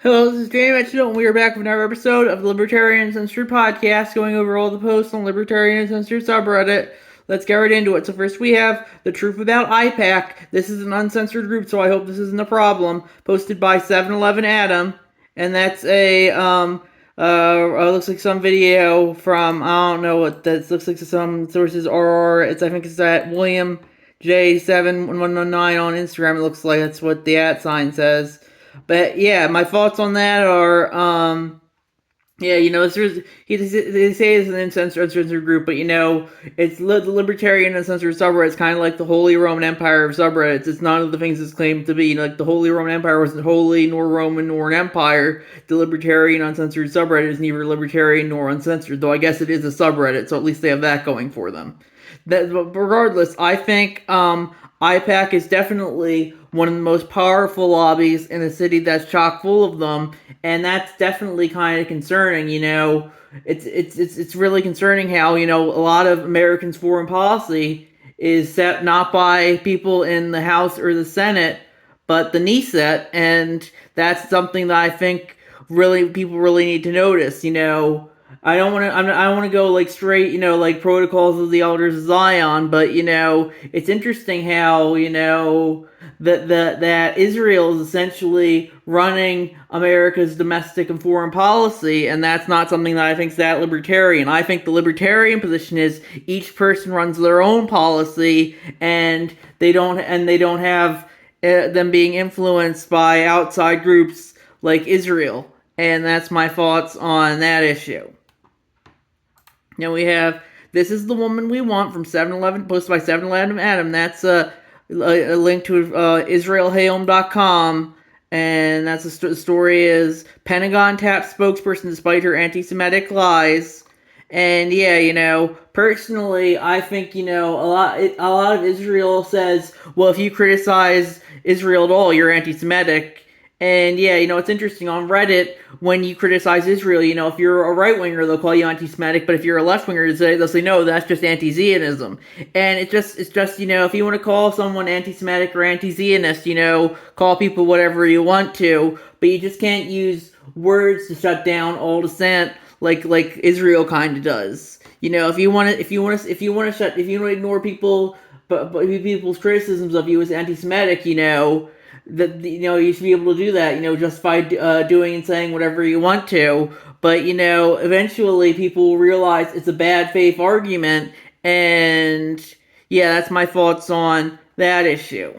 Hello, this is Jamie Mitchell, and we are back with another episode of the Libertarian Uncensored podcast, going over all the posts on Libertarian Uncensored subreddit. Let's get right into it. So first we have The Truth About IPAC. This is an uncensored group, so I hope this isn't a problem. Posted by 7-Eleven Adam, and that's looks like some video from, I don't know what that looks like, some sources are, I think it's at William J7119 on Instagram. It looks like that's what the @ says. But yeah, my thoughts on that are, they say it's an uncensored group, but it's the Libertarian Uncensored subreddit. It's kind of like the Holy Roman Empire of subreddits. It's none of the things it's claimed to be. Like the Holy Roman Empire wasn't holy, nor Roman, nor an empire. The Libertarian Uncensored subreddit is neither libertarian nor uncensored, though I guess it is a subreddit, so at least they have that going for them. But regardless, I think IPAC is definitely one of the most powerful lobbies in a city that's chock full of them, and that's definitely kind of concerning. It's really concerning how a lot of Americans' foreign policy is set not by people in the House or the Senate, but the Knesset, and that's something that I think really people really need to notice. I don't want to go like straight, like protocols of the elders of Zion, but it's interesting how that Israel is essentially running America's domestic and foreign policy, and that's not something that I think is that libertarian. I think the libertarian position is each person runs their own policy, and they don't have them being influenced by outside groups like Israel, and that's my thoughts on that issue. Now we have This Is the Woman We Want from 7-Eleven, posted by 7-Eleven Adam. That's a link to israelhayom.com, and that's the story is Pentagon taps spokesperson despite her anti-Semitic lies. And yeah, personally, I think a lot of Israel says, well, if you criticize Israel at all, you're anti-Semitic. And yeah, it's interesting on Reddit when you criticize Israel. If you're a right winger, they'll call you anti-Semitic, but if you're a left winger, they'll say no, that's just anti-Zionism. And it's just if you want to call someone anti-Semitic or anti-Zionist, call people whatever you want to, but you just can't use words to shut down all dissent like Israel kind of does. If you want to ignore people's criticisms of you as anti-Semitic, you should be able to do that, just by doing and saying whatever you want to. But eventually people will realize it's a bad faith argument, and yeah, that's my thoughts on that issue.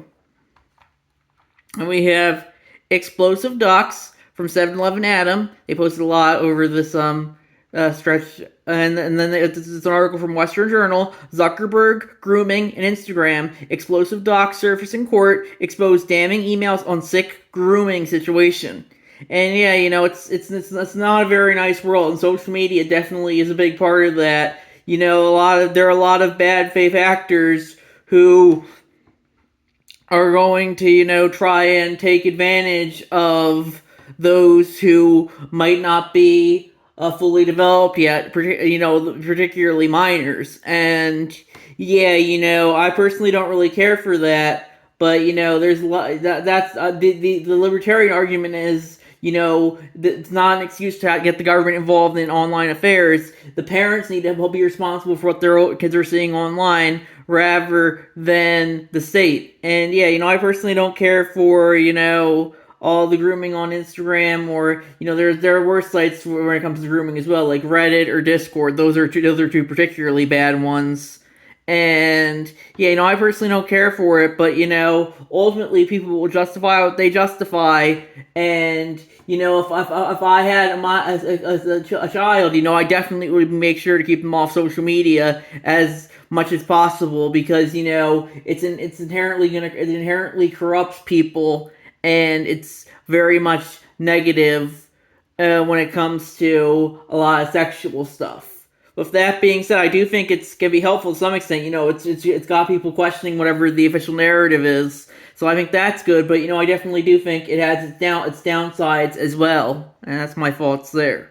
And we have Explosive Ducks from 7-Eleven Adam. They posted a lot over this stretch, and then it's an article from Western Journal. Zuckerberg grooming and Instagram. Explosive docs surface in court. Expose damning emails on sick grooming situation. And yeah, it's not a very nice world, and social media definitely is a big part of that. There are a lot of bad faith actors who are going to try and take advantage of those who might not be fully developed yet, particularly minors. And yeah, I personally don't really care for that, but there's a lot that's the libertarian argument is it's not an excuse to get the government involved in online affairs. The parents need to be responsible for what their kids are seeing online rather than the state. And yeah, I personally don't care for all the grooming on Instagram, or there are worse sites when it comes to grooming as well, like Reddit or Discord. Those are two particularly bad ones. And yeah, I personally don't care for it, but ultimately people will justify what they justify. And if I had a child, I definitely would make sure to keep them off social media as much as possible, because it inherently corrupts people, and it's very much negative when it comes to a lot of sexual stuff. With that being said, I do think it's gonna be helpful to some extent. It's got people questioning whatever the official narrative is, so I think that's good. But I definitely do think it has its downsides as well, and that's my thoughts there.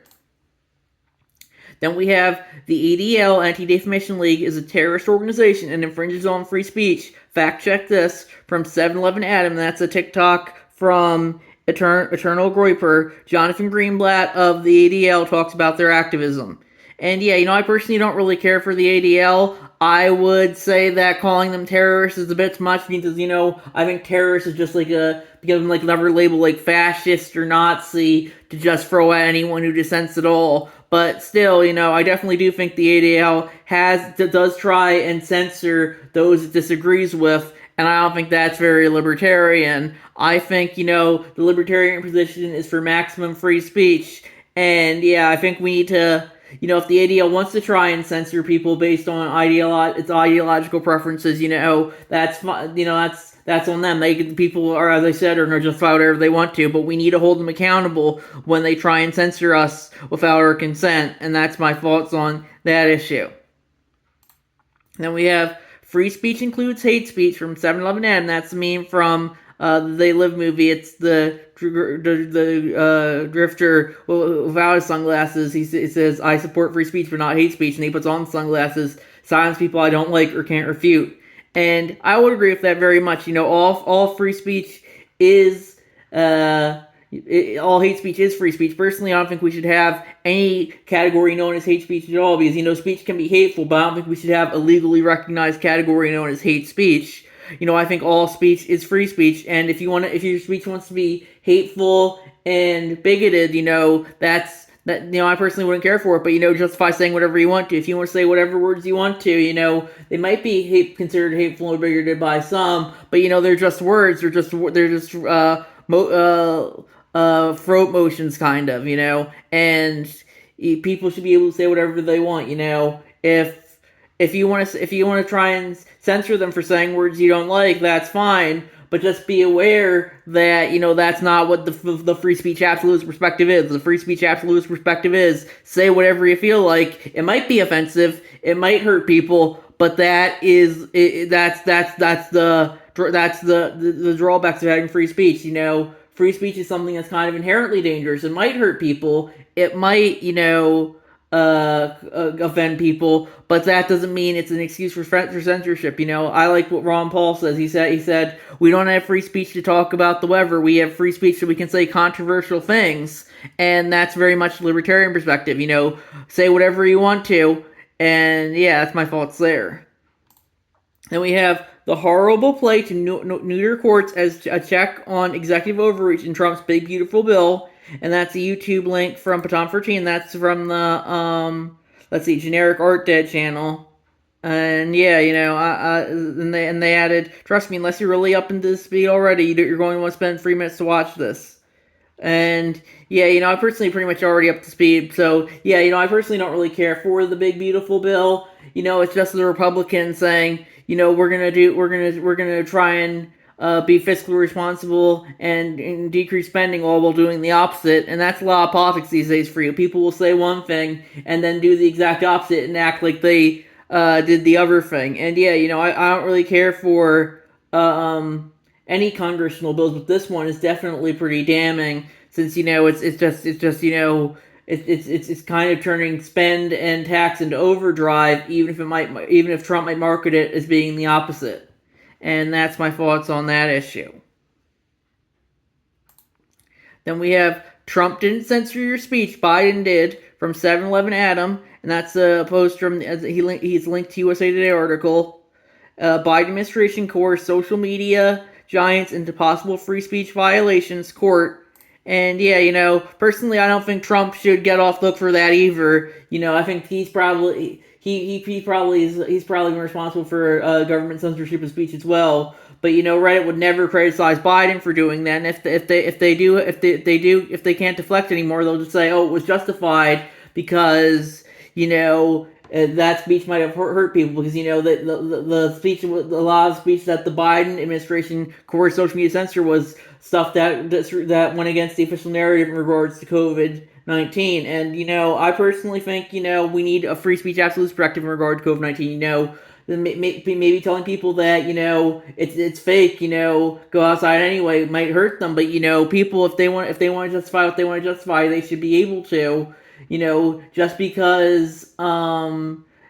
Then we have the ADL, Anti-Defamation League, is a terrorist organization and infringes on free speech. Fact check this from 7-Eleven Adam. That's a TikTok from Eternal Groiper, Jonathan Greenblatt of the ADL talks about their activism. And yeah, I personally don't really care for the ADL. I would say that calling them terrorists is a bit much because, I think terrorist is just like become like another label like fascist or Nazi to just throw at anyone who dissents at all. But still, I definitely do think the ADL does try and censor those it disagrees with, and I don't think that's very libertarian. I think, the libertarian position is for maximum free speech. And yeah, I think we need to, if the ADL wants to try and censor people based on its ideological preferences, that's on them. People are, as I said, are going to just file whatever they want to, but we need to hold them accountable when they try and censor us without our consent, and that's my thoughts on that issue. Then we have free speech includes hate speech from 7-Eleven ad, and that's the meme from the They Live movie. It's the drifter without his sunglasses. It says, "I support free speech but not hate speech," and he puts on sunglasses, silence people I don't like or can't refute. And I would agree with that very much. All free speech is all hate speech is free speech. Personally, I don't think we should have any category known as hate speech at all because, speech can be hateful, but I don't think we should have a legally recognized category known as hate speech. I think all speech is free speech, and if your speech wants to be hateful and bigoted, I personally wouldn't care for it, but, justify saying whatever you want to. If you want to say whatever words you want to, they might be considered hateful or bigoted by some, but, they're just words. They're just throat motions, kind of, and people should be able to say whatever they want, if you want to try and censor them for saying words you don't like, that's fine. But just be aware that, that's not what the free speech absolutist perspective is. The free speech absolutist perspective is say whatever you feel like. It might be offensive, it might hurt people, but that's the drawbacks of having free speech. Free speech is something that's kind of inherently dangerous. It might hurt people. It might, offend people, but that doesn't mean it's an excuse for censorship. I like what Ron Paul says. He said we don't have free speech to talk about the weather. We have free speech so we can say controversial things, and that's very much libertarian perspective. Say whatever you want to, and yeah, that's my thoughts there. Then we have the horrible play to neuter courts as a check on executive overreach in Trump's big beautiful bill. And that's a YouTube link from Paton 13. That's from the Generic Art Dead channel. And yeah, and they added, trust me, unless you're really up into the speed already, you're going to want to spend 3 minutes to watch this. And yeah, I personally pretty much already up to speed. So yeah, I personally don't really care for the big beautiful bill. It's just the Republicans saying, we're gonna try and be fiscally responsible and decrease spending all while doing the opposite. And that's a lot of politics these days for you. People will say one thing and then do the exact opposite and act like they did the other thing. And yeah, I don't really care for any congressional bills, but this one is definitely pretty damning since it's kind of turning spend and tax into overdrive, even if Trump might market it as being the opposite. And that's my thoughts on that issue. Then we have Trump didn't censor your speech, Biden did, from 7-Eleven Adam, and that's a post from he's linked to USA Today article. Biden administration coerced social media giants into possible free speech violations court. And yeah, personally, I don't think Trump should get off the hook for that either. I think he's probably responsible for government censorship of speech as well. But Reddit would never criticize Biden for doing that. And if they can't deflect anymore, they'll just say, "Oh, it was justified because that speech might have hurt people because the speech, a lot of speech that the Biden administration coerced social media censor was stuff that went against the official narrative in regards to COVID-19. And I personally think we need a free speech absolute perspective in regard to COVID-19. Maybe telling people that it's fake, go outside anyway, might hurt them. But people, if they want to justify what they want to justify, they should be able to. Just because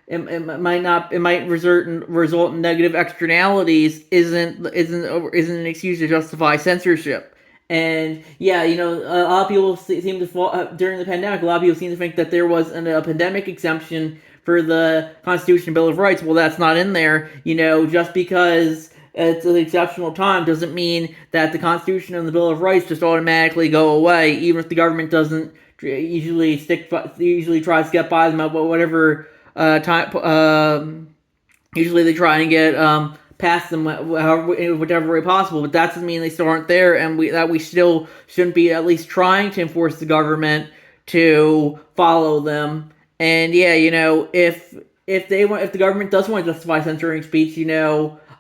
it might result in negative externalities isn't an excuse to justify censorship. And yeah, a lot of people seem to fall during the pandemic. A lot of people seem to think that there was a pandemic exemption for the Constitution and Bill of Rights. Well, that's not in there. Just because it's an exceptional time doesn't mean that the Constitution and the Bill of Rights just automatically go away, even if the government doesn't usually tries to get by them at whatever time. Usually they try and get past them in whichever way possible, but that doesn't mean they still aren't there, and we still shouldn't be at least trying to enforce the government to follow them. And yeah, if the government does want to justify censoring speech,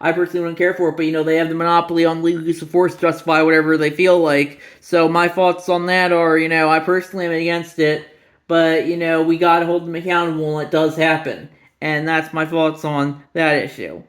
I personally wouldn't care for it, but they have the monopoly on legal use of force to justify whatever they feel like. So my thoughts on that are, I personally am against it, but we gotta hold them accountable when it does happen. And that's my thoughts on that issue.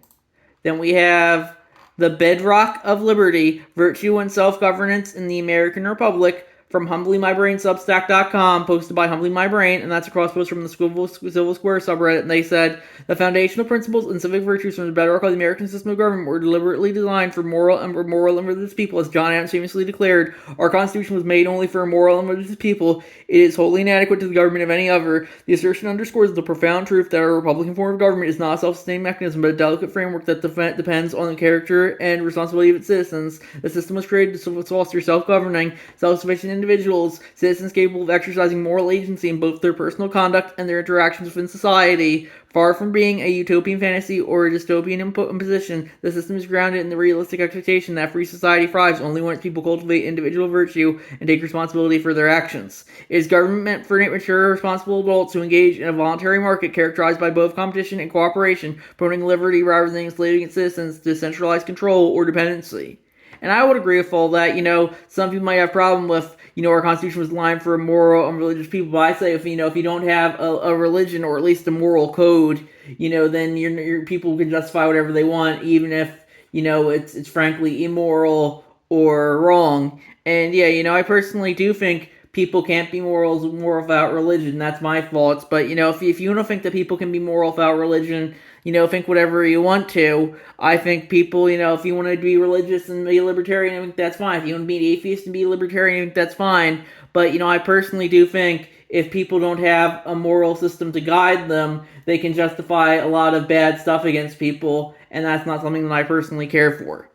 Then we have The Bedrock of Liberty, Virtue and Self-Governance in the American Republic, from HumblyMyBrainSubstack.com, posted by Humbly My Brain, and that's a cross post from the Civil Square subreddit. And they said, the foundational principles and civic virtues from the bedrock of the American system of government were deliberately designed for moral and religious people. As John Adams famously declared, our Constitution was made only for moral and religious people. It is wholly inadequate to the government of any other. The assertion underscores the profound truth that our Republican form of government is not a self-sustaining mechanism, but a delicate framework that depends on the character and responsibility of its citizens. The system was created to foster self-governing, self-sufficient individuals, citizens capable of exercising moral agency in both their personal conduct and their interactions within society. Far from being a utopian fantasy or a dystopian imposition, the system is grounded in the realistic expectation that free society thrives only when its people cultivate individual virtue and take responsibility for their actions. It is government meant for mature, responsible adults who engage in a voluntary market characterized by both competition and cooperation, promoting liberty rather than enslaving its citizens to centralized control or dependency. And I would agree with all that. Some people might have a problem with, our Constitution was designed for moral and religious people. But I say if you don't have a religion or at least a moral code, then your people can justify whatever they want, even if, it's frankly immoral or wrong. And yeah, I personally do think people can't be moral without religion. That's my thoughts. But, if you don't think that people can be moral without religion, think whatever you want to. I think people, if you want to be religious and be libertarian, I think that's fine. If you want to be an atheist and be libertarian, I think that's fine. But, I personally do think if people don't have a moral system to guide them, they can justify a lot of bad stuff against people, and that's not something that I personally care for.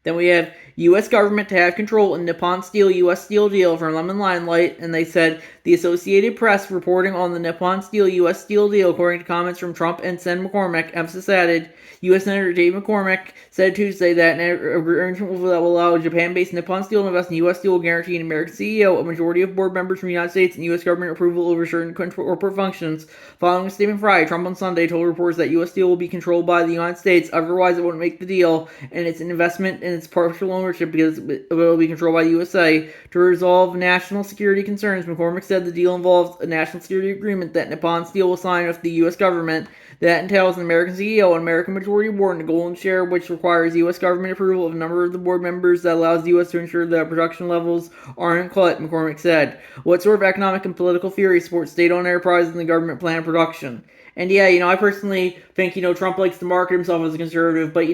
Then we have U.S. government to have control in Nippon Steel U.S. Steel deal from Lemon Limelight, and they said the Associated Press reporting on the Nippon Steel U.S. Steel deal, according to comments from Trump and Sen McCormick, emphasis added. U.S. Senator Dave McCormick said Tuesday that an arrangement that will allow Japan-based Nippon Steel to invest in U.S. Steel will guarantee an American CEO, a majority of board members from the United States, and U.S. government approval over certain corporate functions. Following a statement Friday, Trump on Sunday told reporters that U.S. Steel will be controlled by the United States, otherwise it wouldn't make the deal, and it's an investment in its partial ownership because it will be controlled by the USA. To resolve national security concerns, McCormick said the deal involves a national security agreement that Nippon Steel will sign with the U.S. government. That entails an American CEO, an American majority board, and a golden share, which requires U.S. government approval of a number of the board members that allows the U.S. to ensure that production levels aren't cut, McCormick said. What sort of economic and political theory supports state-owned enterprises and the government plan production? And yeah, I personally think, Trump likes to market himself as a conservative, but,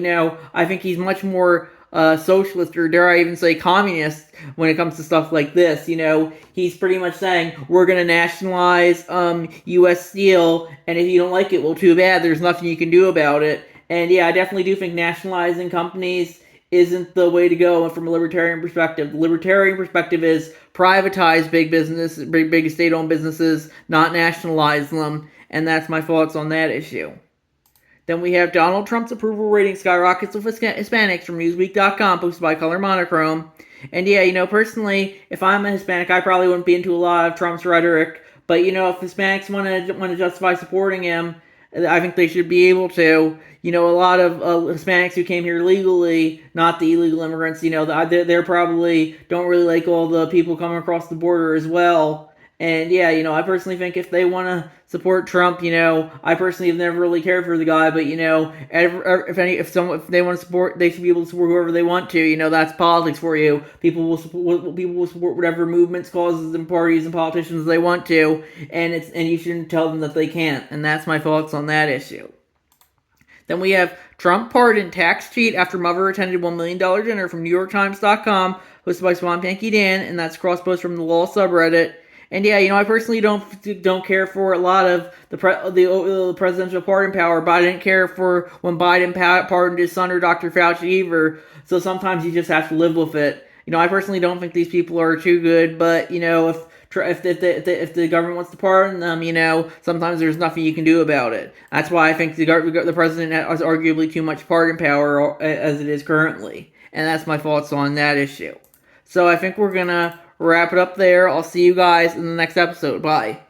I think he's much more socialist, or dare I even say communist, when it comes to stuff like this. He's pretty much saying, we're going to nationalize U.S. Steel, and if you don't like it, well, too bad, there's nothing you can do about it. And yeah, I definitely do think nationalizing companies isn't the way to go from a libertarian perspective. The libertarian perspective is privatize big business, big state-owned businesses, not nationalize them, and that's my thoughts on that issue. Then we have Donald Trump's approval rating skyrockets with Hispanics from Newsweek.com, posted by Color Monochrome. And yeah, personally, if I'm a Hispanic, I probably wouldn't be into a lot of Trump's rhetoric. But, if Hispanics want to justify supporting him, I think they should be able to. A lot of Hispanics who came here legally, not the illegal immigrants, they're probably don't really like all the people coming across the border as well. And yeah, I personally think if they want to support Trump, I personally have never really cared for the guy, but if they want to support, they should be able to support whoever they want to. That's politics for you. People will support whatever movements, causes, and parties and politicians they want to, and you shouldn't tell them that they can't. And that's my thoughts on that issue. Then we have Trump pardoned tax cheat after mother attended $1 million dinner from NewYorkTimes.com, hosted by Swamp Yankee Dan, and that's cross-post from the Law subreddit. And yeah, I personally don't care for a lot of the presidential pardon power, but I didn't care for when Biden pardoned his son or Dr. Fauci either. So sometimes you just have to live with it. I personally don't think these people are too good, but if the government wants to pardon them, sometimes there's nothing you can do about it. That's why I think the president has arguably too much pardon power as it is currently, and that's my thoughts on that issue. So I think we're gonna wrap it up there. I'll see you guys in the next episode. Bye.